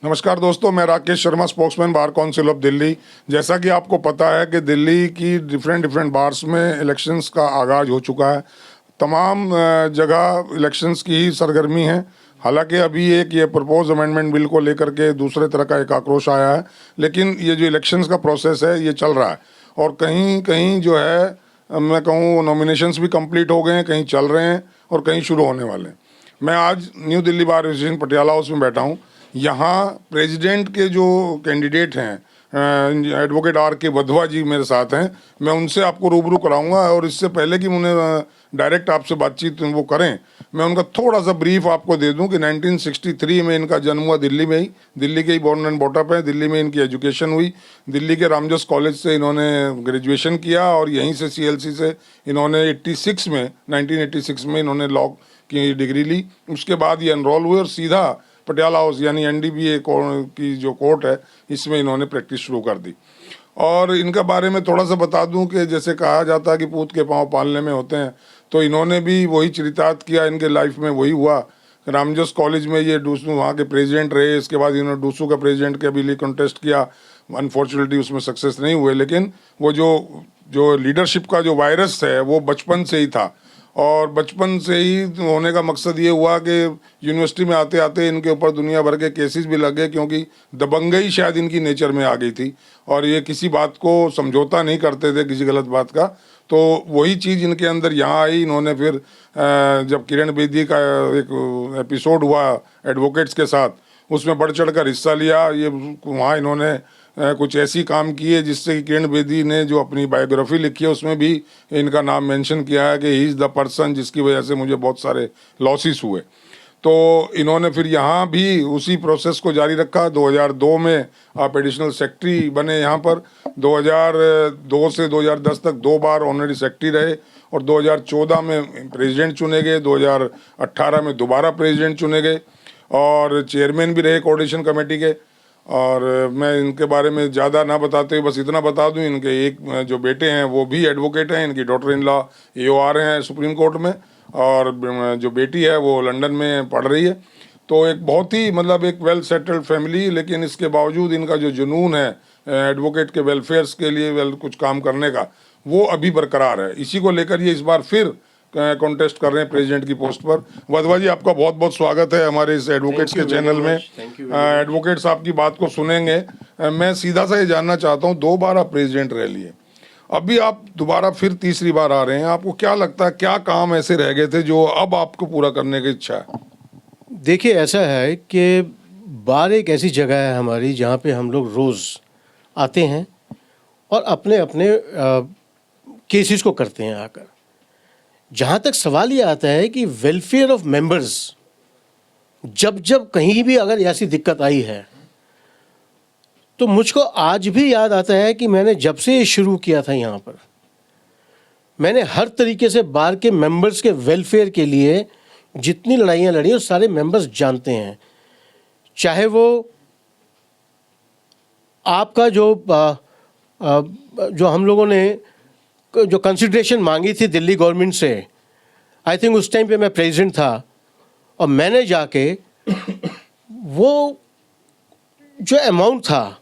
नमस्कार दोस्तों, मैं Rakesh Sharma, spokesman bar council of Delhi. जैसा कि आपको पता है कि दिल्ली की डिफरेंट बार्स में इलेक्शंस का आगाज़ हो चुका है। तमाम जगह इलेक्शंस की ही सरगर्मी है। हालांकि अभी एक ये प्रपोज अमेंडमेंट बिल को लेकर के दूसरे तरह का एक आक्रोश आया है, लेकिन ये जो इलेक्शंस का प्रोसेस है ये चल रहा है और कहीं कहीं जो है मैं कहूँ नॉमिनेशंस भी कंप्लीट हो गए हैं, कहीं चल रहे हैं और कहीं शुरू होने वाले हैं। मैं आज new Delhi bar association Patiala house में बैठा हूँ। यहाँ प्रेसिडेंट के जो कैंडिडेट हैं एडवोकेट आर के वधवा जी मेरे साथ हैं। मैं उनसे आपको रूबरू कराऊंगा और इससे पहले कि उन्हें डायरेक्ट आपसे बातचीत वो करें, मैं उनका थोड़ा सा ब्रीफ आपको दे दूं कि 1963 में इनका जन्म हुआ दिल्ली में ही, दिल्ली के ही बॉर्न एंड बॉटअप है। दिल्ली में इनकी एजुकेशन हुई, दिल्ली के रामजस कॉलेज से इन्होंने ग्रेजुएशन किया और यहीं से CLC से इन्होंने 1986 में इन्होंने लॉ की डिग्री ली। उसके बाद ये एनरोल हुए और सीधा पटियाला हाउस यानी NDBA की जो कोर्ट है इसमें इन्होंने प्रैक्टिस शुरू कर दी। और इनका बारे में थोड़ा सा बता दूं कि जैसे कहा जाता है कि पूत के पांव पालने में होते हैं, तो इन्होंने भी वही चरितार्थ किया। इनके लाइफ में वही हुआ। रामजस कॉलेज में ये डूसू वहाँ के प्रेसिडेंट रहे। इसके बाद इन्होंने डूसू का प्रेसिडेंट के लिए कंटेस्ट किया। अनफॉर्चुनेटली उसमें सक्सेस नहीं हुए, लेकिन वो जो लीडरशिप का जो वायरस है वो बचपन से ही था। और बचपन से ही होने का मकसद ये हुआ कि यूनिवर्सिटी में आते आते इनके ऊपर दुनिया भर के केसेस भी लगे, क्योंकि दबंगई शायद इनकी नेचर में आ गई थी और ये किसी बात को समझौता नहीं करते थे, किसी गलत बात का। तो वही चीज़ इनके अंदर यहाँ आई। इन्होंने फिर जब किरण बेदी का एक एपिसोड हुआ एडवोकेट्स के साथ, उसमें बढ़ चढ़ कर हिस्सा लिया। ये वहाँ इन्होंने कुछ ऐसी काम किए जिससे कि किरण बेदी ने जो अपनी बायोग्राफी लिखी है उसमें भी इनका नाम मेंशन किया है कि ही इज़ द पर्सन जिसकी वजह से मुझे बहुत सारे लॉसेस हुए। तो इन्होंने फिर यहाँ भी उसी प्रोसेस को जारी रखा। 2002 में आप एडिशनल सेक्रेटरी बने यहाँ पर। 2002 से 2010 तक 2 बार ऑनरी सेक्रेटरी रहे और 2014 में प्रेसिडेंट चुने गए। 2018 में दोबारा प्रेसिडेंट चुने गए और चेयरमैन भी रहे कोऑर्डिनेशन कमेटी के। और मैं इनके बारे में ज़्यादा ना बताते हुए बस इतना बता दूं, इनके एक जो बेटे हैं वो भी एडवोकेट हैं। इनकी डॉटर इन लॉ AOR हैं सुप्रीम कोर्ट में, और जो बेटी है वो लंदन में पढ़ रही है। तो एक बहुत ही मतलब एक वेल सेटल्ड फैमिली, लेकिन इसके बावजूद इनका जो जुनून है एडवोकेट के वेलफेयर्स के लिए कुछ काम करने का, वो अभी बरकरार है। इसी को लेकर ये इस बार फिर कॉन्टेस्ट कर रहे हैं प्रेसिडेंट की पोस्ट पर। वधवा जी, आपका बहुत बहुत स्वागत है हमारे इस एडवोकेट्स के चैनल में। एडवोकेट्स आपकी बात को सुनेंगे। मैं सीधा सा ये जानना चाहता हूँ, 2 बार आप प्रेसिडेंट रह लिए, अभी आप दोबारा फिर तीसरी बार आ रहे हैं। आपको क्या लगता है क्या काम ऐसे रह गए थे जो अब आपको पूरा करने की इच्छा है? देखिए, ऐसा है कि बार एक ऐसी जगह है हमारी जहाँ पे हम लोग रोज़ आते हैं और अपने अपने केसेस को करते हैं आकर। जहाँ तक सवाल ये आता है कि वेलफेयर ऑफ मेंबर्स, जब जब कहीं भी अगर ऐसी दिक्कत आई है तो मुझको आज भी याद आता है कि मैंने जब से ये शुरू किया था यहाँ पर, मैंने हर तरीके से बार के मेंबर्स के वेलफेयर के लिए जितनी लड़ाइयाँ लड़ी वो सारे मेंबर्स जानते हैं। चाहे वो आपका जो हम लोगों ने जो कंसिडरेशन मांगी थी दिल्ली गवर्नमेंट से, आई थिंक उस टाइम पे मैं प्रेसिडेंट था और मैंने जाके वो जो अमाउंट था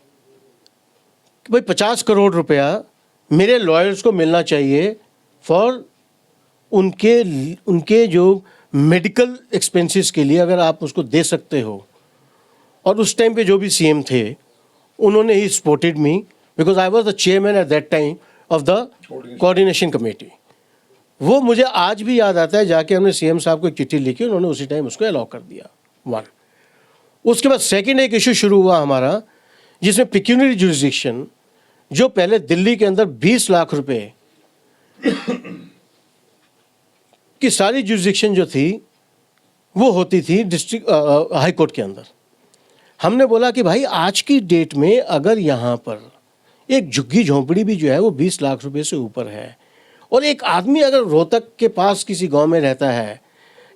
कि भाई 50 करोड़ रुपया मेरे लॉयर्स को मिलना चाहिए फॉर उनके जो मेडिकल एक्सपेंसेस के लिए, अगर आप उसको दे सकते हो। और उस टाइम पे जो भी CM थे उन्होंने he supported me, because I was the chairman at that time of the coordination committee. वो मुझे आज भी याद आता है, जाके हमने CM साहब को एक चिट्ठी लिखी, उन्होंने उसी टाइम उसको अलाउ कर दिया। 1 उसके बाद सेकंड एक इशू शुरू हुआ हमारा, जिसमें पिक्यूनियरी जुरिसडिक्शन, जो पहले दिल्ली के अंदर 20 लाख रुपए की सारी जुरिसडिक्शन जो थी वो होती थी डिस्ट्रिक्ट हाई कोर्ट के अंदर। हमने बोला कि भाई आज की डेट में अगर यहाँ पर एक झुग्गी झोंपड़ी भी जो है वो 20 लाख रुपए से ऊपर है, और एक आदमी अगर रोहतक के पास किसी गांव में रहता है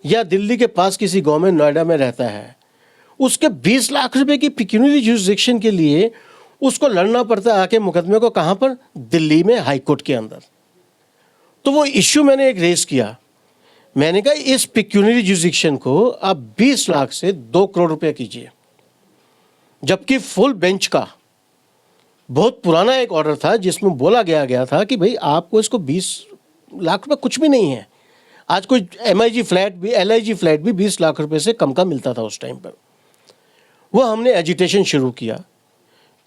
या दिल्ली के पास किसी गांव में, नोएडा में रहता है, उसके 20 लाख रुपए की पिक्यूनियरी जुरिसडिक्शन के लिए उसको लड़ना पड़ता है आके मुकदमे को, कहाँ पर? दिल्ली में हाई कोर्ट के अंदर। तो वो इश्यू मैंने एक रेज किया। मैंने कहा इस पिक्यूनियरी जुरिसडिक्शन को आप 20 लाख से 2 करोड़ रुपया कीजिए। जबकि फुल बेंच का बहुत पुराना एक ऑर्डर था जिसमें बोला गया था कि भाई आपको इसको 20 लाख रुपए कुछ भी नहीं है। आज कोई MIG फ्लैट भी LIG फ्लैट भी 20 लाख रुपए से कम का मिलता था उस टाइम पर। वो हमने एजिटेशन शुरू किया।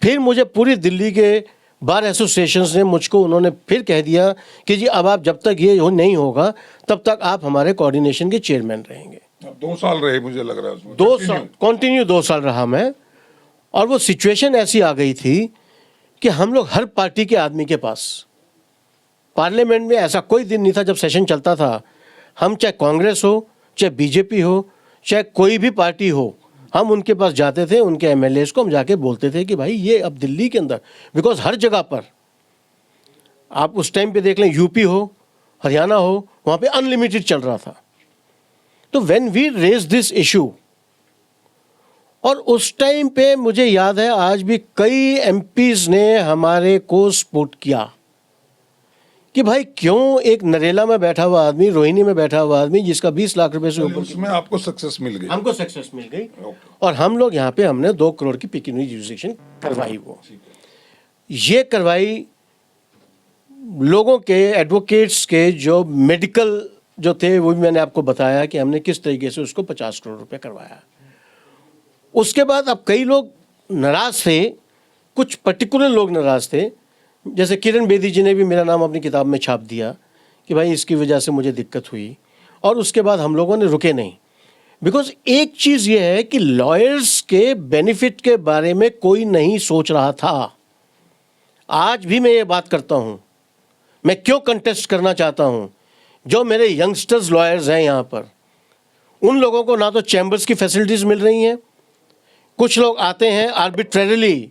फिर मुझे पूरी दिल्ली के बार एसोसिएशंस ने मुझको उन्होंने फिर कह दिया कि जी अब आप जब तक ये नहीं होगा तब तक आप हमारे कोऑर्डिनेशन के चेयरमैन रहेंगे। अब 2 साल रहे मुझे लग रहा है उसमें। 2 साल कंटिन्यू 2 साल रहा मैं। और वो सिचुएशन ऐसी आ गई थी कि हम लोग हर पार्टी के आदमी के पास, पार्लियामेंट में ऐसा कोई दिन नहीं था जब सेशन चलता था, हम चाहे कांग्रेस हो, चाहे बीजेपी हो, चाहे कोई भी पार्टी हो, हम उनके पास जाते थे, उनके MLAs को हम जाके बोलते थे कि भाई ये अब दिल्ली के अंदर, बिकॉज हर जगह पर आप उस टाइम पे देख लें, यूपी हो, हरियाणा हो, वहाँ पे अनलिमिटेड चल रहा था। तो when we raise this issue, और उस टाइम पे मुझे याद है आज भी कई MPs ने हमारे को सपोर्ट किया कि भाई क्यों एक नरेला में बैठा हुआ आदमी, रोहिणी में बैठा हुआ आदमी जिसका 20 लाख रुपए से ऊपर, उसमें आपको सक्सेस मिल गई। हमको सक्सेस मिल गई। और हम लोग यहाँ पे हमने 2 करोड़ की पिक्यूनियरी जुरिसडिक्शन करवाई। वो ये करवाई लोगों के, एडवोकेट्स के जो मेडिकल जो थे, वो भी मैंने आपको बताया कि हमने किस तरीके से उसको 50 करोड़ रुपए करवाया। उसके बाद अब कई लोग नाराज थे, कुछ पर्टिकुलर लोग नाराज थे, जैसे किरण बेदी जी ने भी मेरा नाम अपनी किताब में छाप दिया कि भाई इसकी वजह से मुझे दिक्कत हुई। और उसके बाद हम लोगों ने रुके नहीं, बिकॉज एक चीज़ ये है कि लॉयर्स के बेनिफिट के बारे में कोई नहीं सोच रहा था। आज भी मैं ये बात करता हूँ, मैं क्यों कंटेस्ट करना चाहता हूँ, जो मेरे यंगस्टर्स लॉयर्स हैं यहाँ पर, उन लोगों को ना तो चैम्बर्स की फैसिलिटीज़ मिल रही हैं, कुछ लोग आते हैं आर्बिट्रेरली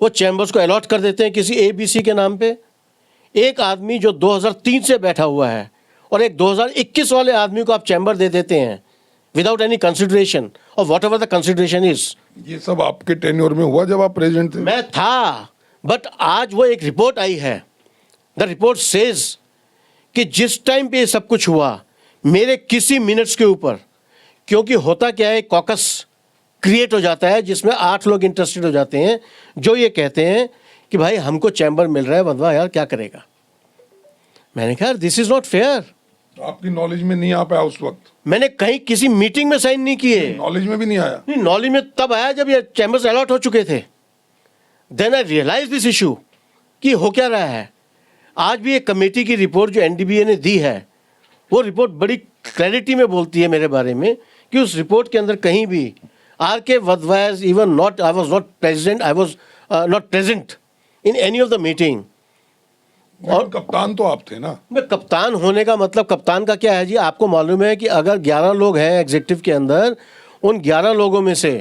वो चैम्बर्स को अलॉट कर देते हैं किसी ABC के नाम पे। एक आदमी जो 2003 से बैठा हुआ है और एक 2021 वाले आदमी को आप चैम्बर दे देते हैं विदाउट एनी कंसिडरेशन और what ever the consideration is. ये सब आपके टेन्योर में हुआ जब आप प्रेसिडेंट थे? मैं था, बट आज वो एक रिपोर्ट आई है, द रिपोर्ट सेज कि जिस टाइम पे ये सब कुछ हुआ मेरे किसी मिनट्स के ऊपर, क्योंकि होता क्या है, कॉकस क्रिएट हो जाता है जिसमें 8 लोग इंटरेस्टेड हो जाते हैं जो ये कहते हैं कि भाई हमको चैम्बर मिल रहा है, बंदा यार क्या करेगा। मैंने कहा दिस इज नॉट फेयर। आपकी नॉलेज में नहीं आ पाया उस वक्त? मैंने कहीं किसी मीटिंग में साइन नहीं किए। नॉलेज में भी नहीं आया? नहीं, नॉलेज में तब आया जब ये चैम्बर्स अलॉट हो चुके थे। Then I realise this issue कि हो क्या रहा है। आज भी एक कमेटी की रिपोर्ट जो NDBA ने दी है, वो रिपोर्ट बड़ी क्लैरिटी में बोलती है मेरे बारे में कि उस रिपोर्ट के अंदर कहीं भी R.K. Vadvaz even not, I was not present, I was not present in any of the meeting. और कप्तान तो आप थे ना? मैं कप्तान होने का मतलब, कप्तान का क्या है जी, आपको मालूम है कि अगर 11 लोग हैं एग्जीक्यूटिव के अंदर, उन 11 लोगों में से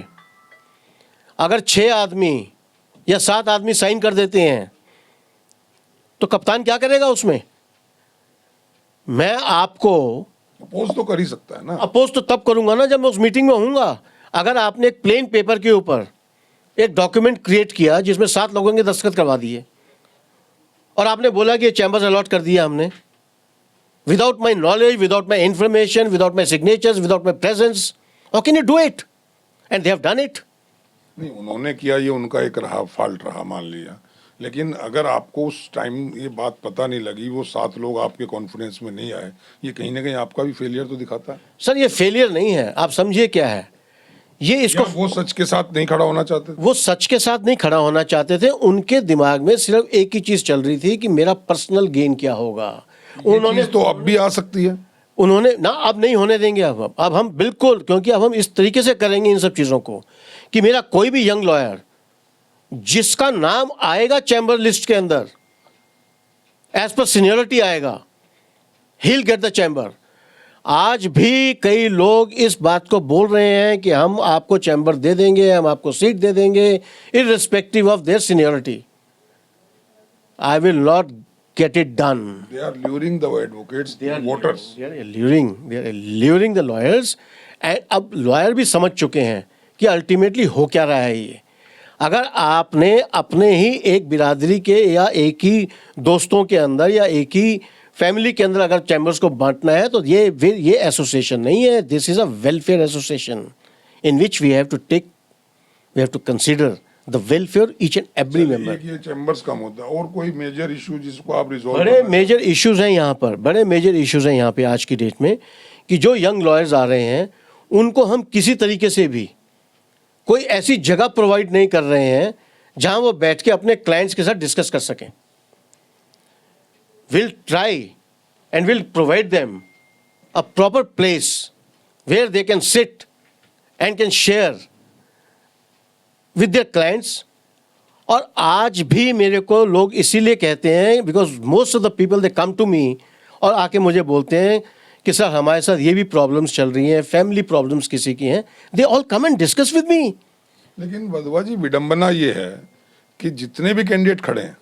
अगर 6 आदमी या 7 आदमी साइन कर देते हैं तो कप्तान क्या करेगा उसमें? मैं आपको अपोज तो कर ही सकता है ना? अपोज तो तब करूंगा ना जब मैं उस मीटिंग में होऊंगा। अगर आपने एक प्लेन पेपर के ऊपर एक डॉक्यूमेंट क्रिएट किया जिसमें 7 लोगों के दस्तखत करवा दिए और आपने बोला कि ये चैम्बर्स अलॉट कर दिया हमने, without my knowledge, without my information, without my signatures, without my presence, how can you do it? And they have done it. नहीं, उन्होंने किया, ये उनका एक रहा, फॉल्ट रहा, मान लिया। लेकिन अगर आपको उस टाइम ये बात पता नहीं लगी, वो 7 लोग आपके कॉन्फिडेंस में नहीं आए, ये कहीं ना कहीं आपका भी फेलियर तो दिखाता है। सर ये फेलियर नहीं है, आप समझिए क्या है ये, इसको वो सच के साथ नहीं खड़ा होना चाहते? वो सच के साथ नहीं खड़ा होना चाहते थे। उनके दिमाग में सिर्फ एक ही चीज चल रही थी कि मेरा पर्सनल गेन क्या होगा। उन्होंने तो अब भी आ सकती है, उन्होंने ना, अब नहीं होने देंगे। अब हम बिल्कुल, क्योंकि अब हम इस तरीके से करेंगे इन सब चीज़ों को कि मेरा कोई भी यंग लॉयर जिसका नाम आएगा चैम्बर लिस्ट के अंदर, एज पर सीनियरिटी आएगा, he will get the chamber. आज भी कई लोग इस बात को बोल रहे हैं कि हम आपको चैम्बर दे देंगे, हम आपको सीट दे देंगे, irrespective of their seniority. I will not get it done. They are luring the advocates, the voters. They are luring the lawyers. And अब लॉयर भी समझ चुके हैं कि अल्टीमेटली हो क्या रहा है ये। अगर आपने अपने ही एक बिरादरी के या एक ही दोस्तों के अंदर या एक ही फैमिली के अंदर अगर चैम्बर्स को बांटना है तो ये एसोसिएशन नहीं है। This is a welfare association in which we have to take we have to consider the welfare each and every member. एक ये चैम्बर्स का मुद्दा, और कोई मेजर इशू जिसको आप रिजॉल्व बड़े मेजर इश्यूज हैं यहाँ पर, बड़े मेजर इश्यूज हैं यहाँ पे आज की डेट में, कि जो यंग लॉयर्स आ रहे हैं उनको हम किसी तरीके से भी कोई ऐसी जगह प्रोवाइड नहीं कर रहे हैं जहां वो बैठ के अपने क्लाइंट्स के साथ डिस्कस कर सकें। Will try and will provide them a proper place where they can sit and can share with their clients. और आज भी मेरे को लोग इसीलिए कहते हैं, because most of the people they come to me और आके मुझे बोलते हैं कि सर हमारे साथ ये भी प्रॉब्लम्स चल रही हैं, फैमिली प्रॉब्लम्स किसी की हैं, they all come and discuss with me. लेकिन वधवा जी, विडंबना ये है कि जितने भी कैंडिडेट खड़े हैं,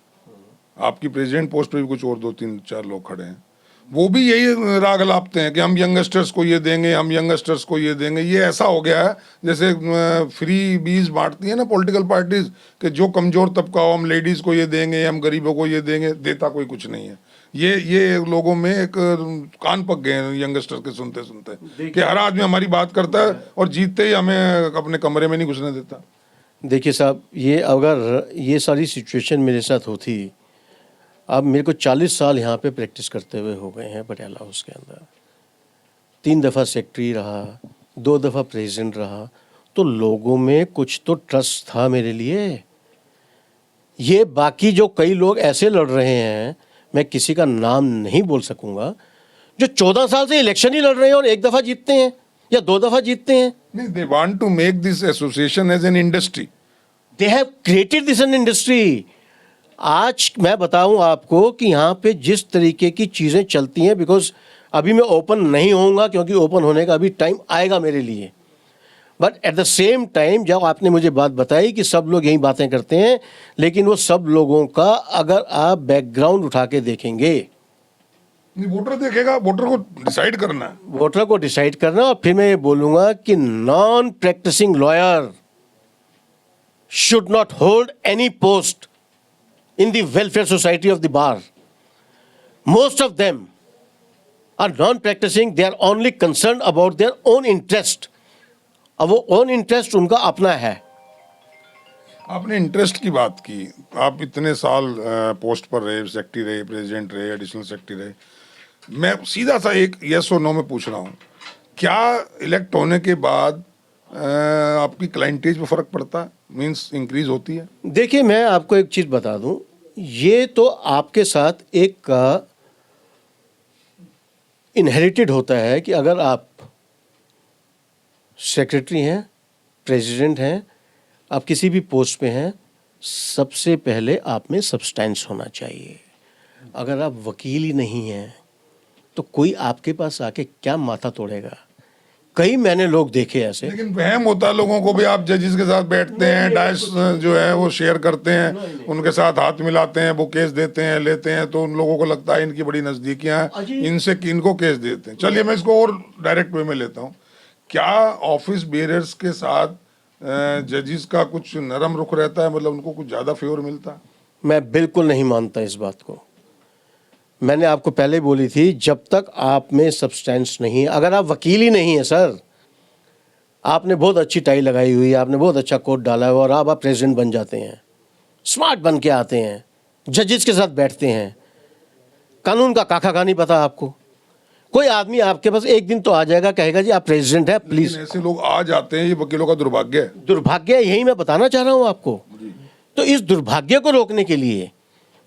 आपकी प्रेसिडेंट पोस्ट पे भी कुछ और 2-3-4 लोग खड़े हैं, वो भी यही राग लापते हैं कि हम यंगस्टर्स को ये देंगे, हम यंगस्टर्स को ये देंगे। ये ऐसा हो गया है जैसे फ्री बीज बांटती है ना पॉलिटिकल पार्टीज, कि जो कमजोर तबका हो हम लेडीज को ये देंगे, हम गरीबों को ये देंगे, देता कोई कुछ नहीं है। ये लोगों में एक कान पक गए हैं यंगस्टर के सुनते सुनते, कि हर आदमी हमारी बात करता है और जीतते ही हमें अपने कमरे में नहीं घुसने देता। देखिए साहब, ये अगर ये सारी सिचुएशन मेरे साथ होती, अब मेरे को 40 साल यहाँ पे प्रैक्टिस करते हुए हो गए हैं पटियाला हाउस के अंदर, 3 दफ़ा सेक्रेटरी रहा, 2 दफ़ा प्रेसिडेंट रहा, तो लोगों में कुछ तो ट्रस्ट था मेरे लिए। ये बाकी जो कई लोग ऐसे लड़ रहे हैं, मैं किसी का नाम नहीं बोल सकूंगा, जो 14 साल से इलेक्शन ही लड़ रहे हैं और 1 दफ़ा जीतते हैं या 2 दफ़ा जीतते हैं। नहीं, they want to make this association as an industry. They have created this an industry. आज मैं बताऊं आपको कि यहाँ पे जिस तरीके की चीज़ें चलती हैं, बिकॉज अभी मैं ओपन नहीं होऊंगा क्योंकि ओपन होने का अभी टाइम आएगा मेरे लिए, but at the same time जब आपने मुझे बात बताई कि सब लोग यही बातें करते हैं, लेकिन वो सब लोगों का अगर आप बैकग्राउंड उठा के देखेंगे, नहीं, वोटर देखेगा, वोटर को डिसाइड करना है। वोटर को डिसाइड करना। और फिर मैं ये बोलूँगा कि non practising lawyer should not hold any post in the welfare society of the bar. Most of them are non-practicing, they are only concerned about their own interest. अब वो own interest उनका अपना है। आपने इंटरेस्ट की बात की, आप इतने साल पोस्ट पर रहे, सेक्रेटरी रहे, प्रेसिडेंट रहे, एडिशनल सेक्रेटरी रहे, मैं सीधा सा एक यस और नो में पूछ रहा हूँ, क्या इलेक्ट होने के बाद आपकी क्लाइंटेज पे फर्क पड़ता है, मींस इंक्रीज होती है? देखिए, मैं आपको एक चीज़ बता दूं, ये तो आपके साथ एक का इनहेरिटेड होता है कि अगर आप सेक्रेटरी हैं, प्रेसिडेंट हैं, आप किसी भी पोस्ट पे हैं, सबसे पहले आप में सब्सटेंस होना चाहिए। अगर आप वकील ही नहीं हैं तो कोई आपके पास आके क्या माथा तोड़ेगा? कई मैंने लोग देखे ऐसे। लेकिन वहम होता है लोगों को भी, आप जजेस के साथ बैठते हैं, डाइस जो है वो शेयर करते हैं, उनके साथ हाथ मिलाते हैं, वो केस देते हैं, लेते हैं, तो उन लोगों को लगता है इनकी बड़ी नजदीकियां हैं, इनसे इनको केस देते हैं। चलिए मैं इसको और डायरेक्ट वे में लेता हूँ, क्या ऑफिस बेयरर्स के साथ जजेस का कुछ नरम रुख रहता है, मतलब उनको कुछ ज्यादा फेवर मिलता है? मैं बिल्कुल नहीं मानता इस बात को। मैंने आपको पहले बोली थी, जब तक आप में सब्सटेंस नहीं, अगर आप वकील ही नहीं है सर, आपने बहुत अच्छी टाई लगाई हुई है, आपने बहुत अच्छा कोट डाला है और आप प्रेसिडेंट बन जाते हैं, स्मार्ट बन के आते हैं, जजेस के साथ बैठते हैं, कानून का काका नहीं पता आपको, कोई आदमी आपके पास एक दिन तो आ जाएगा, कहेगा जी आप प्रेसिडेंट है प्लीज। ऐसे लोग आ जाते हैं, ये वकीलों का दुर्भाग्य है। दुर्भाग्य यही मैं बताना चाह रहा हूँ आपको। तो इस दुर्भाग्य को रोकने के लिए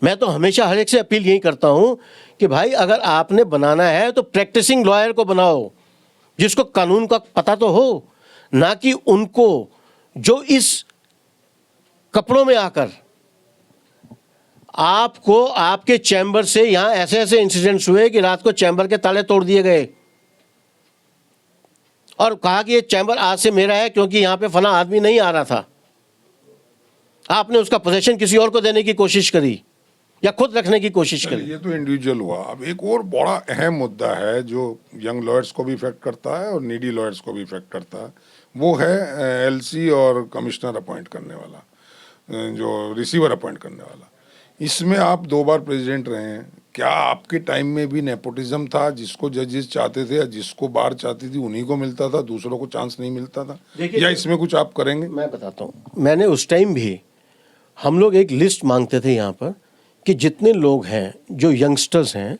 मैं तो हमेशा हर एक से अपील यही करता हूं कि भाई अगर आपने बनाना है तो प्रैक्टिसिंग लॉयर को बनाओ, जिसको कानून का पता तो हो, ना कि उनको जो इस कपड़ों में आकर आपको आपके चैम्बर से, यहां ऐसे ऐसे इंसिडेंट्स हुए कि रात को चैम्बर के ताले तोड़ दिए गए और कहा कि ये चैम्बर आज से मेरा है क्योंकि यहां पे फला आदमी नहीं आ रहा था। आपने उसका पोजीशन किसी और को देने की कोशिश करी या खुद रखने की कोशिश करी। ये तो इंडिविजुअल हुआ। अब एक और बड़ा अहम मुद्दा है जो यंग लॉयर्स को भी इफेक्ट करता है और नीडी लॉयर्स को भी इफेक्ट करता है, वो है एलसी और कमिश्नर अपॉइंट करने वाला, जो रिसीवर अपॉइंट करने वाला। इसमें आप 2 बार प्रेसिडेंट रहे हैं, क्या आपके टाइम में भी नेपोटिज्म था, जिसको जजेस चाहते थे या जिसको बार चाहती थी उन्हीं को मिलता था, दूसरों को चांस नहीं मिलता था? या इसमें कुछ आप करेंगे? मैं बताता हूँ, मैंने उस टाइम भी, हम लोग एक लिस्ट मांगते थे यहाँ पर कि जितने लोग हैं जो यंगस्टर्स हैं,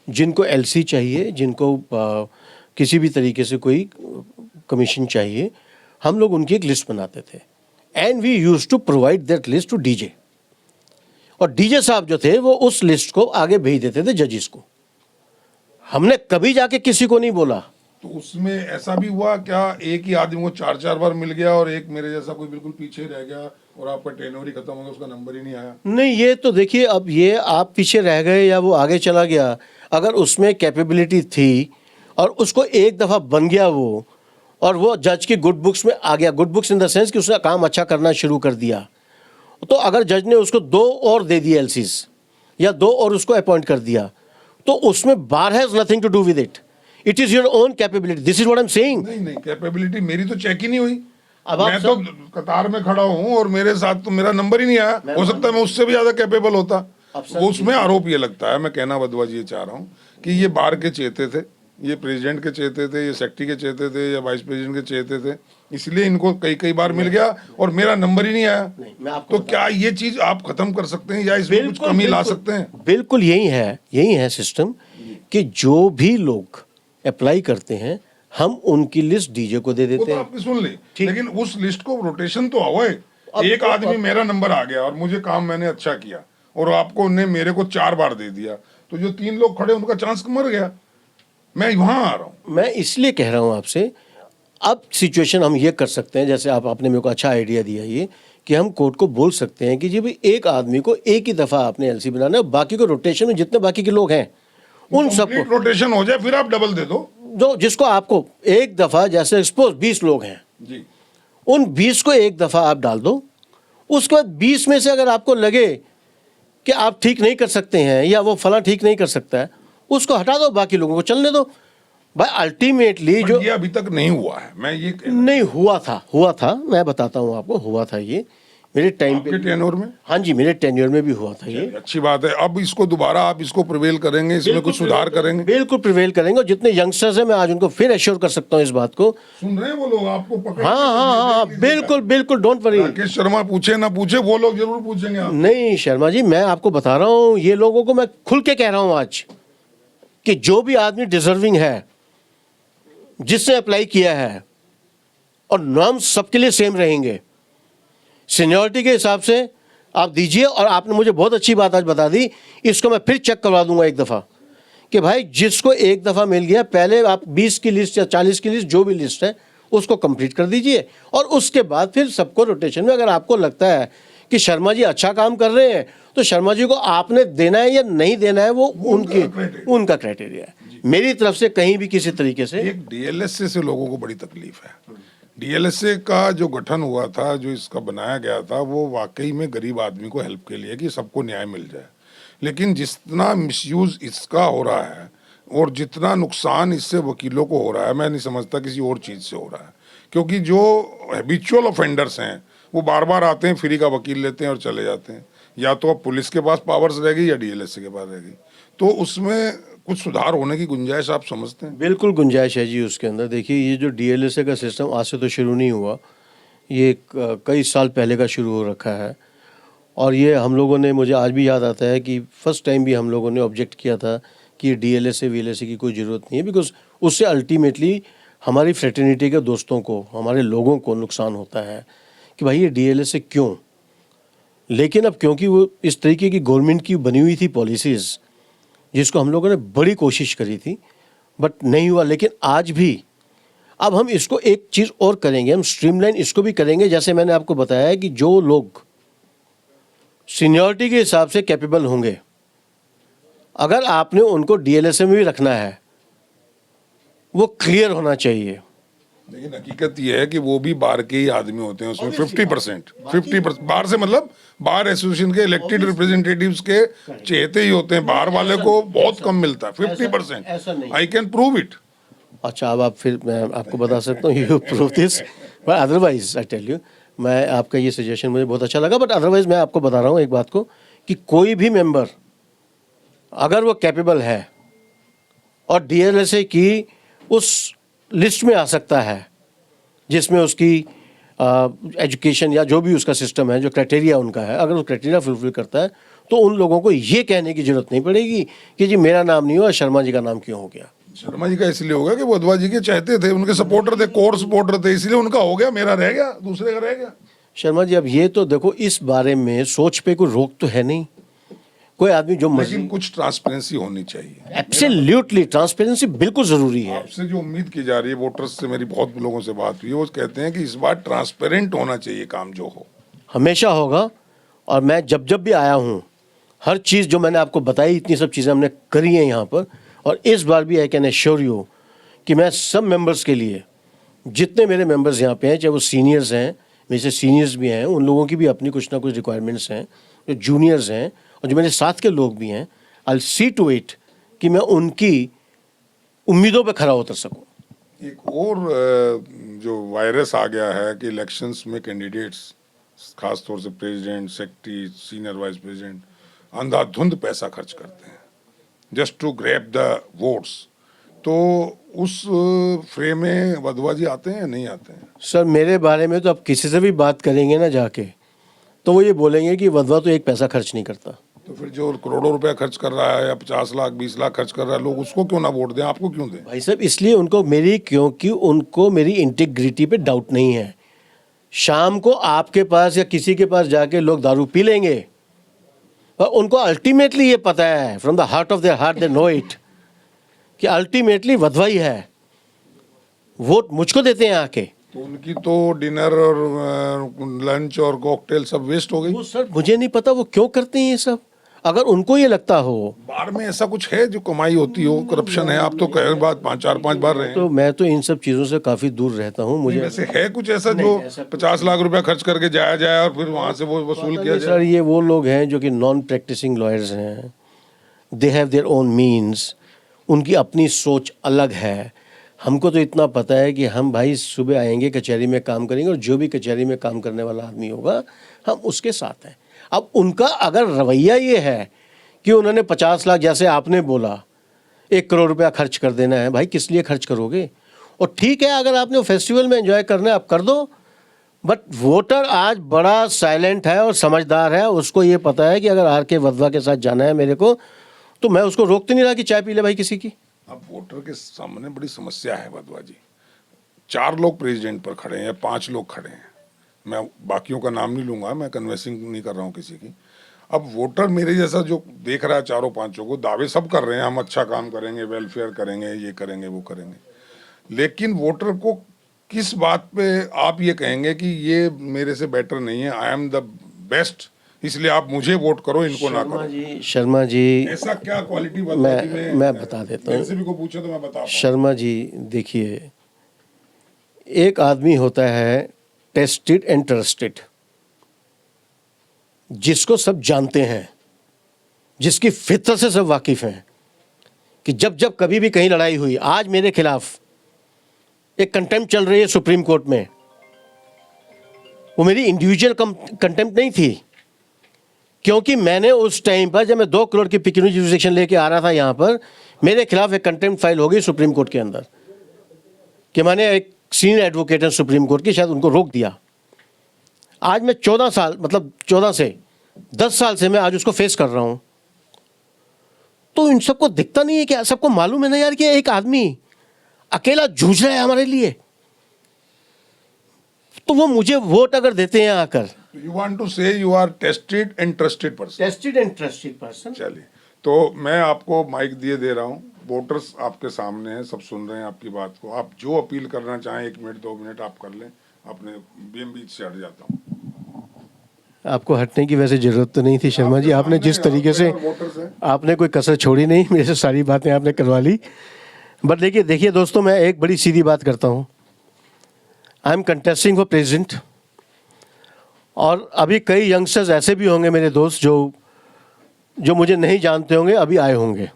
जिनको एलसी चाहिए, जिनको किसी भी तरीके से कोई कमीशन चाहिए, हम लोग उनकी एक लिस्ट बनाते थे and we used to provide that list to DJ. और डीजे साहब जो थे वो उस लिस्ट को आगे भेज देते थे जजेस को। हमने कभी जाके किसी को नहीं बोला। तो उसमें ऐसा भी हुआ क्या, एक ही आदमी को 4-4 बार मिल गया और एक मेरे जैसा कोई बिल्कुल पीछे रह गया और आपका टेन्योर ही खत्म हो गया, उसका नंबर ही नहीं आया? नहीं, ये तो देखिए, अब ये आप पीछे रह गए या वो आगे चला गया, अगर उसमें कैपेबिलिटी थी और उसको एक दफ़ा बन गया वो, और वो जज की गुड बुक्स में आ गया, good books in the sense कि उसने काम अच्छा करना शुरू कर दिया, तो अगर जज ने उसको 2 और दे दिए एलसीज या 2 और उसको अपॉइंट कर दिया, तो उसमें बार has nothing to do with it, it is your own capability. This is what I am saying. नहीं, कैपेबिलिटी मेरी तो चेक ही नहीं हुई। अब आप मैं तो कतार में खड़ा हूँ और मेरे साथ तो मेरा नंबर ही नहीं आया। हो सकता है मैं उससे भी ज्यादा कैपेबल होता। वो उसमें आरोप ये लगता है, मैं कहना बदवाजी ये चाह रहा हूँ कि ये बार के चेते थे, ये प्रेसिडेंट के चेते थे, ये सेक्रेटरी के चेते थे या वाइस प्रेसिडेंट के चेते थे, इसलिए इनको कई बार मिल गया और मेरा नंबर ही नहीं आया। मैं आपको तो क्या ये चीज आप खत्म कर सकते हैं या इसमें कुछ कमी ला सकते हैं? बिल्कुल यही है सिस्टम कि जो भी लोग अप्लाई करते हैं हम उनकी लिस्ट डीजे को दे वो देते तो हैं। आपने सुन ली, लेकिन उस लिस्ट को रोटेशन तो हुआ है। एक आदमी मेरा नंबर आ गया और मुझे काम मैंने अच्छा किया और आपको ने मेरे को 4 बार दे दिया, तो जो 3 लोग खड़े उनका चांस मर गया। मैं वहां आ रहा हूँ। मैं इसलिए कह रहा हूँ आपसे, अब सिचुएशन हम ये कर सकते हैं, जैसे आपने मेरे को अच्छा आइडिया दिया ये, कि हम कोर्ट को बोल सकते हैं कि जी भाई एक आदमी को एक ही दफ़ा आपने एलसी बनाना है, बाकी को रोटेशन में जितने बाकी के लोग हैं उन सबको रोटेशन हो जाए, फिर आप डबल दे दो। जो जिसको आपको एक दफ़ा, जैसे सपोज 20 लोग हैं जी, उन 20 को एक दफ़ा आप डाल दो, उसके बाद 20 में से अगर आपको लगे कि आप ठीक नहीं कर सकते हैं या वो फला ठीक नहीं कर सकता है, उसको हटा दो, बाकी लोगों को चलने दो। भाई अल्टीमेटली जो ये अभी तक नहीं हुआ है, मैं ये नहीं हुआ था, मैं बताता हूँ आपको, हुआ था ये मेरे टाइम पे, टेन्योर में। हाँ जी, मेरे टेन्योर में भी हुआ था ये। अच्छी बात है। अब इसको दोबारा आप इसको प्रिवेल करेंगे, इसमें कुछ सुधार करेंगे? बिल्कुल प्रिवेल करेंगे, और जितने यंगस्टर्स हैं मैं आज उनको फिर एश्योर कर सकता हूँ इस बात को। सुन रहे हैं वो लोग आपको पकड़? हाँ, बिल्कुल, डोंट वरी। राकेश शर्मा पूछे ना पूछे, वो लोग जरूर पूछेंगे आप। नहीं शर्मा जी, मैं आपको बता रहा हूँ, ये लोगों को मैं खुल के कह रहा हूँ आज कि जो भी आदमी डिजर्विंग है, जिसने अप्लाई किया है, और नॉर्म्स सबके लिए सेम रहेंगे, सीनियरिटी के हिसाब से आप दीजिए। और आपने मुझे बहुत अच्छी बात आज बता दी, इसको मैं फिर चेक करवा दूंगा एक दफ़ा कि भाई जिसको एक दफ़ा मिल गया, पहले आप 20 की लिस्ट या 40 की लिस्ट, जो भी लिस्ट है उसको कंप्लीट कर दीजिए, और उसके बाद फिर सबको रोटेशन में। अगर आपको लगता है कि शर्मा जी अच्छा काम कर रहे हैं, तो शर्मा जी को आपने देना है या नहीं देना है, वो उनका क्राइटेरिया है। मेरी तरफ से कहीं भी किसी तरीके से एक डीएलएसए से लोगों को बड़ी तकलीफ है। डीएलएसए का जो गठन हुआ था, जो इसका बनाया गया था, वो वाकई में गरीब आदमी को हेल्प के लिए कि सबको न्याय मिल जाए। लेकिन जितना मिसयूज इसका हो रहा है और जितना नुकसान इससे वकीलों को हो रहा है, मैं नहीं समझता किसी और चीज़ से हो रहा है। क्योंकि जो हैबिचुअल ऑफेंडर्स हैं वो बार बार आते हैं, फ्री का वकील लेते हैं और चले जाते हैं। या तो अब पुलिस के पास पावर्स रहेगी या डीएलएसए के पास रहेगी। तो उसमें कुछ सुधार होने की गुंजाइश आप समझते हैं? बिल्कुल गुंजाइश है जी उसके अंदर। देखिए, ये जो डीएलएसए का सिस्टम आज से तो शुरू नहीं हुआ, ये कई साल पहले का शुरू हो रखा है। और ये हम लोगों ने, मुझे आज भी याद आता है कि फर्स्ट टाइम भी हम लोगों ने ऑब्जेक्ट किया था कि डीएलएसए वीएलएसए की कोई ज़रूरत नहीं है, बिकॉज उससे अल्टीमेटली हमारी फ्रेटर्निटी के दोस्तों को, हमारे लोगों को नुकसान होता है कि भाई ये डीएलएसए क्यों। लेकिन अब क्योंकि वो इस तरीके की गवर्नमेंट की बनी हुई थी पॉलिसीज़, जिसको हम लोगों ने बड़ी कोशिश करी थी बट नहीं हुआ। लेकिन आज भी अब हम इसको एक चीज़ और करेंगे, हम स्ट्रीमलाइन इसको भी करेंगे। जैसे मैंने आपको बताया है कि जो लोग सीनियरिटी के हिसाब से कैपेबल होंगे, अगर आपने उनको डीएलएसए में भी रखना है, वो क्लियर होना चाहिए। लेकिन हकीकत यह है कि वो भी बार के ही आदमी होते हैं, उसमें 50% बार से मतलब बार एसोसिएशन के इलेक्टेड रिप्रेजेंटेटिव्स के चहेते ही होते हैं। बाहर वाले को बहुत कम मिलता है, 50%। I can prove it. अच्छा, अब आप फिर मैं आपको बता सकता हूँ, you prove this, but otherwise I tell you, मैं आपका ये सजेशन मुझे बहुत अच्छा लगा, बट अदरवाइज मैं आपको बता रहा हूँ एक बात को कि कोई भी मेंबर अगर वो कैपेबल है और डीएलएसए की उस लिस्ट में आ सकता है जिसमें उसकी एजुकेशन या जो भी उसका सिस्टम है, जो क्राइटेरिया उनका है, अगर वो क्राइटेरिया फुलफिल करता है तो उन लोगों को ये कहने की जरूरत नहीं पड़ेगी कि जी मेरा नाम नहीं हुआ, शर्मा जी का नाम क्यों हो गया। शर्मा जी का इसलिए हो गया कि वो वधवा जी के चाहते थे, उनके सपोर्टर थे, कोर सपोर्टर थे, इसलिए उनका हो गया, मेरा रह गया, दूसरे का रह गया। शर्मा जी अब ये तो देखो, इस बारे में सोच पे कोई रोक तो है नहीं। कोई आदमी जो लेकिन कुछ ट्रांसपेरेंसी होनी चाहिए। एब्सोल्युटली ट्रांसपेरेंसी बिल्कुल जरूरी है। आपसे जो उम्मीद की जा रही है, वोटर्स से मेरी बहुत लोगों से बात हुई है, वो कहते हैं कि इस बार ट्रांसपेरेंट होना चाहिए काम जो हो। हमेशा होगा। और मैं जब जब भी आया हूँ, हर चीज़ जो मैंने आपको बताई, इतनी सब चीज़ें हमने करी हैं यहाँ पर। और इस बार भी आई कैन एश्योर यू कि मैं सब मेंबर्स के लिए, जितने मेरे मेंबर्स यहाँ पे हैं, चाहे वो सीनियर्स हैं, मेरे से सीनियर्स भी हैं, उन लोगों की भी अपनी कुछ ना कुछ रिक्वायरमेंट्स हैं, जो जूनियर्स हैं और जो मेरे साथ के लोग भी हैं, I will see to it कि मैं उनकी उम्मीदों पे खरा उतर सकूं। एक और जो वायरस आ गया है कि इलेक्शंस में कैंडिडेट्स, खास तौर से president, secretary, senior vice president, अंधाधुंध पैसा खर्च करते हैं just to grab the votes. तो उस फ्रेम में वधवा जी आते हैं या नहीं आते हैं? सर मेरे बारे में तो आप किसी से भी बात करेंगे ना जाके, तो वो ये बोलेंगे कि वधवा तो एक पैसा खर्च नहीं करता। तो फिर जो करोड़ों रुपया खर्च कर रहा है या 50 लाख 20 लाख खर्च कर रहा है, लोग उसको क्यों ना वोट दें, आपको क्यों दें? भाई साहब इसलिए उनको मेरी, क्योंकि उनको मेरी इंटीग्रिटी पे डाउट नहीं है। शाम को आपके पास या किसी के पास जाके लोग दारू पी लेंगे, और उनको अल्टीमेटली ये पता है, from the heart of their heart they know it, कि अल्टीमेटली वधवा ही है। वोट मुझको देते हैं आके। तो उनकी तो डिनर और लंच और कॉकटेल सब वेस्ट हो गई। वो सर मुझे नहीं पता वो क्यों करते हैं ये सब। अगर उनको ये लगता हो, बार में ऐसा कुछ है जो कमाई होती हो, करप्शन है, आप तो कई बार 5 बार रहे हैं। तो मैं तो इन सब चीज़ों से काफ़ी दूर रहता हूँ। मुझे वैसे है कुछ ऐसा जो 50 लाख रुपया खर्च करके जाया जाए और फिर वहां से वो वसूल किया जाए? सर ये वो लोग हैं जो कि नॉन प्रैक्टिसिंग लॉयर्स हैं, they have their own means, उनकी अपनी सोच अलग है। हमको तो इतना पता है कि हम भाई सुबह आएंगे, कचहरी में काम करेंगे, और जो भी कचहरी में काम करने वाला आदमी होगा हम उसके साथ हैं। अब उनका अगर रवैया ये है कि उन्होंने 50 लाख, जैसे आपने बोला 1 करोड़ रुपया खर्च कर देना है, भाई किस लिए खर्च करोगे? और ठीक है, अगर आपने वो फेस्टिवल में एंजॉय करना है आप कर दो, बट वोटर आज बड़ा साइलेंट है और समझदार है। उसको ये पता है कि अगर आर के वधवा के साथ जाना है मेरे को, तो मैं उसको रोकते नहीं रहा कि चाय पी ले भाई किसी की। अब वोटर के सामने बड़ी समस्या है वधवा जी। 4 लोग प्रेसिडेंट पर खड़े हैं या 5 लोग खड़े हैं, मैं बाकियों का नाम नहीं लूंगा, मैं कन्वेंसिंग नहीं कर रहा हूँ किसी की। अब वोटर मेरे जैसा जो देख रहा है 4-5 को, दावे सब कर रहे हैं, हम अच्छा काम करेंगे, वेलफेयर करेंगे, ये करेंगे, वो करेंगे, लेकिन वोटर को किस बात पे आप ये कहेंगे कि ये मेरे से बेटर नहीं है, आई एम द बेस्ट, इसलिए आप मुझे वोट करो, इनको ना करो? शर्मा जी ऐसा क्या क्वालिटी वधवा जी में? मैं बता देता हूँ। मेरे से भी कोई पूछे तो मैं बता पाऊँ। शर्मा जी देखिए, एक आदमी होता है टेस्टेड एंड ट्रस्टेड, जिसको सब जानते हैं, जिसकी फितरत से सब वाकिफ हैं, कि जब जब कभी भी कहीं लड़ाई हुई, आज मेरे खिलाफ एक कंटेम्प्ट चल रही है सुप्रीम कोर्ट में, वो मेरी इंडिविजुअल कंटेम्प्ट नहीं थी, क्योंकि मैंने उस टाइम पर जब मैं 2 करोड़ की पिक्यूनियरी जुरिसडिक्शन लेके आ रहा था यहाँ पर, मेरे खिलाफ एक कंटेम्प्ट फाइल हो गई सुप्रीम कोर्ट के अंदर, कि मैंने एक सीनियर एडवोकेट है सुप्रीम कोर्ट की, शायद उनको रोक दिया। आज मैं 14 साल, मतलब 14 से 10 साल से मैं आज उसको फेस कर रहा हूँ। तो इन सबको दिखता नहीं है कि सबको मालूम है ना यार कि एक आदमी अकेला जूझ रहा है हमारे लिए, तो वो मुझे वोट अगर देते हैं आकर। You want to say you are tested and trusted person. Tested and trusted person. चलिए, तो मैं आपको माइक दिए दे रहा हूँ, वोटर्स आपके सामने हैं, सब सुन रहे हैं आपकी बात को, आप जो अपील करना चाहें 1 मिनट 2 मिनट आप कर लें, अपने बीच से हट जाता हूँ। आपको हटने की वैसे जरूरत तो नहीं थी शर्मा जी, आपने जिस तरीके से, आपने कोई कसर छोड़ी नहीं, मेरे से सारी बातें आपने करवा ली। बट देखिए दोस्तों, मैं एक बड़ी सीधी बात करता हूँ, I am contesting for president, और अभी कई यंगस्टर्स ऐसे भी होंगे मेरे दोस्त जो मुझे नहीं जानते होंगे, अभी आए होंगे,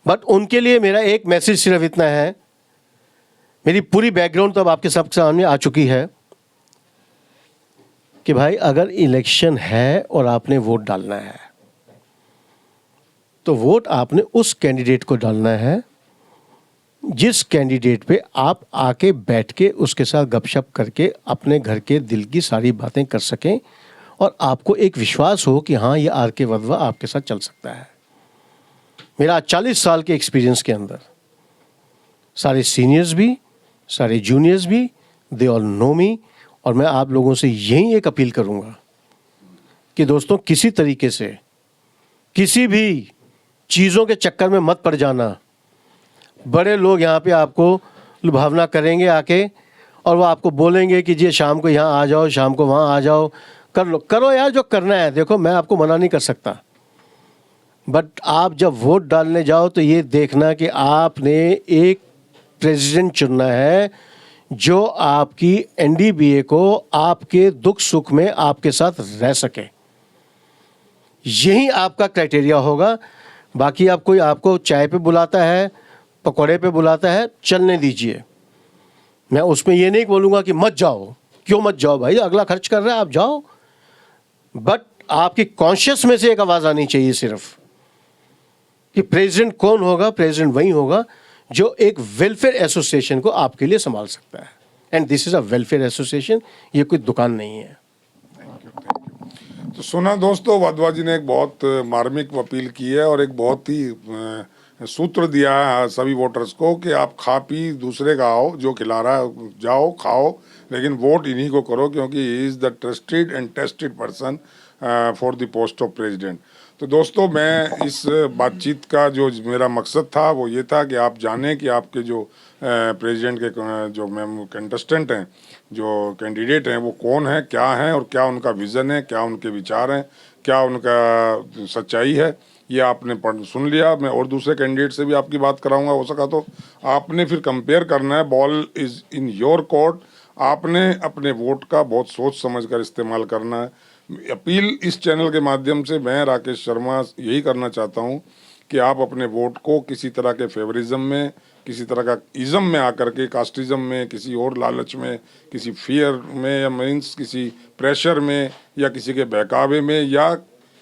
बट उनके लिए मेरा एक मैसेज सिर्फ इतना है, मेरी पूरी बैकग्राउंड तो अब आपके सब सामने आ चुकी है, कि भाई अगर इलेक्शन है और आपने वोट डालना है, तो वोट आपने उस कैंडिडेट को डालना है जिस कैंडिडेट पे आप आके बैठ के उसके साथ गपशप करके अपने घर के दिल की सारी बातें कर सकें और आपको एक विश्वास हो कि हाँ, ये आर के वधवा आपके साथ चल सकता है। मेरा 40 साल के एक्सपीरियंस के अंदर सारे सीनियर्स भी, सारे जूनियर्स भी, दे ऑल नो मी। और मैं आप लोगों से यही एक अपील करूँगा कि दोस्तों, किसी तरीके से किसी भी चीज़ों के चक्कर में मत पड़ जाना। बड़े लोग यहाँ पे आपको लुभावना करेंगे आके, और वो आपको बोलेंगे कि जी शाम को यहाँ आ जाओ, शाम को वहाँ आ जाओ, कर लो, करो यार जो करना है। देखो, मैं आपको मना नहीं कर सकता, बट आप जब वोट डालने जाओ तो ये देखना कि आपने एक प्रेसिडेंट चुनना है जो आपकी एनडीबीए को आपके दुख सुख में आपके साथ रह सके। यही आपका क्राइटेरिया होगा। बाकी आप कोई आपको चाय पे बुलाता है, पकौड़े पे बुलाता है, चलने दीजिए। मैं उसमें ये नहीं बोलूँगा कि मत जाओ। क्यों मत जाओ भाई, अगला खर्च कर रहा है, आप जाओ। बट आपकी कॉन्शियस में से एक आवाज़ आनी चाहिए सिर्फ कि प्रेसिडेंट कौन होगा। प्रेसिडेंट वही होगा जो एक वेलफेयर एसोसिएशन को आपके लिए संभाल सकता है। And this is a welfare association, ये कोई दुकान नहीं है। तो सुना दोस्तों, वाधवा जी ने एक बहुत मार्मिक अपील की है और एक बहुत ही सूत्र दिया है सभी वोटर्स को कि आप खा पी दूसरे का आओ, जो खिला रहा है जाओ खाओ, लेकिन वोट इन्हीं को करो, क्योंकि he is the trusted and tested person for the post of president. तो दोस्तों, मैं इस बातचीत का जो मेरा मकसद था वो ये था कि आप जानें कि आपके जो प्रेसिडेंट के जो मैम कंटेस्टेंट हैं, जो कैंडिडेट हैं, वो कौन है, क्या हैं और क्या उनका विज़न है, क्या उनके विचार हैं, क्या उनका सच्चाई है। ये आपने सुन लिया। मैं और दूसरे कैंडिडेट से भी आपकी बात कराऊंगा, हो सका तो आपने फिर कंपेयर करना है। Ball is in your court. आपने अपने वोट का बहुत सोच समझ कर इस्तेमाल करना है। अपील इस चैनल के माध्यम से मैं राकेश शर्मा यही करना चाहता हूँ कि आप अपने वोट को किसी तरह के फेवरिज्म में, किसी तरह का इज़म में आकर के, कास्टिज़म में, किसी और लालच में, किसी फियर में, या मीन्स किसी प्रेशर में, या किसी के बहकावे में, या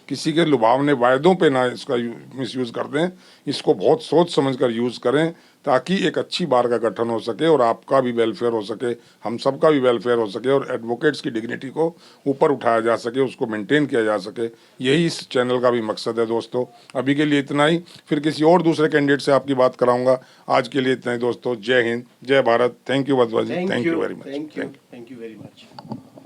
किसी के लुभावने वायदों पे ना इसका मिसयूज़ कर दें। इसको बहुत सोच समझ कर यूज़ करें ताकि एक अच्छी बार का गठन हो सके और आपका भी वेलफेयर हो सके, हम सब का भी वेलफेयर हो सके, और एडवोकेट्स की डिग्निटी को ऊपर उठाया जा सके, उसको मेंटेन किया जा सके। यही इस चैनल का भी मकसद है दोस्तों। अभी के लिए इतना ही, फिर किसी और दूसरे कैंडिडेट से आपकी बात कराऊंगा। आज के लिए इतना ही दोस्तों। जय हिंद, जय Bharat. Thank you Wadhwa ji, thank you very much. Thank you very much.